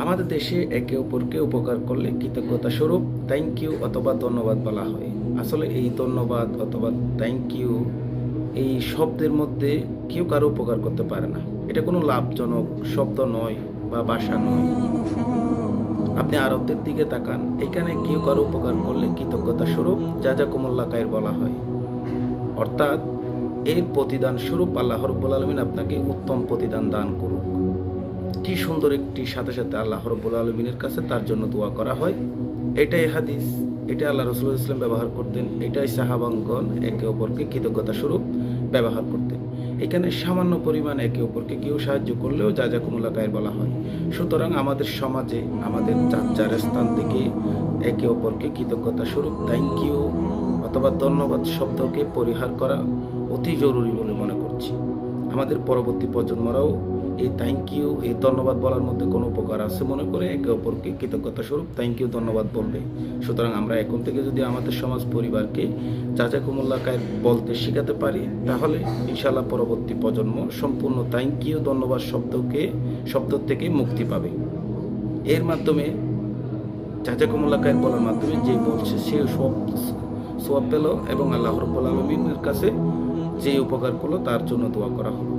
আমাদের দেশে একে অপরকে উপকার করলে কৃতজ্ঞতা স্বরূপ থ্যাংক ইউ অথবা ধন্যবাদ বলা হয়। আসলে এই ধন্যবাদ অথবা থ্যাংক ইউ এই শব্দের মধ্যে কেউ কারো উপকার করতে পারে না। এটা কোনো লাভজনক শব্দ নয় বা ভাষা নয়। আপনি আরবদের দিকে তাকান, এখানে কেউ কারো উপকার করলে কৃতজ্ঞতা স্বরূপ জাযাকুমুল্লাহ খাইর বলা হয়। অর্থাৎ এর প্রতিদান স্বরূপ আল্লাহ রাব্বুল আলামিন আপনাকে উত্তম প্রতিদান দান করুক। কি সুন্দর একটি সাথে সাথে আল্লাহ রাব্বুল আলামিনের কাছে তার জন্য দোয়া করা হয়। এটাই হাদিস, এটা আল্লাহ রাসূলুল্লাহ সাল্লাল্লাহু আলাইহি ওয়াসাল্লাম ব্যবহার করতেন, এটাই সাহাবাগণ একে অপরকে কৃতজ্ঞতা স্বরূপ ব্যবহার করতেন। এখানে সামান্য পরিমাণ একে অপরকে কেউ সাহায্য করলেও জাযাকুমুল্লাহ খাইর বলা হয়। সুতরাং আমাদের সমাজে আমাদের যার যার স্থান থেকে একে অপরকে কৃতজ্ঞতা স্বরূপ থ্যাংক ইউ অথবা ধন্যবাদ শব্দকে পরিহার করা অতি জরুরি বলে মনে করছি। আমাদের পরবর্তী প্রজন্মরাও এই থ্যাংক ইউ এই ধন্যবাদ বলার মধ্যে কোনো উপকার আছে মনে করে একে অপরকে কৃতজ্ঞতা স্বরূপ থ্যাংক ইউ ধন্যবাদ বলবে। সুতরাং আমরা এখন থেকে যদি আমাদের সমাজ পরিবারকে জাযাকুমুল্লাহ খাইর বলতে শেখাতে পারি, তাহলে ইনশাআল্লাহ পরবর্তী প্রজন্ম সম্পূর্ণ থ্যাংক ইউ ধন্যবাদ শব্দ থেকে মুক্তি পাবে। এর মাধ্যমে জাযাকুমুল্লাহ খাইর বলার মাধ্যমে যে বলছে সে সওয়াব পেল এবং আল্লাহ রাব্বুল আলামিনের কাছে যে উপকার করলো তার জন্য দোয়া করা হলো।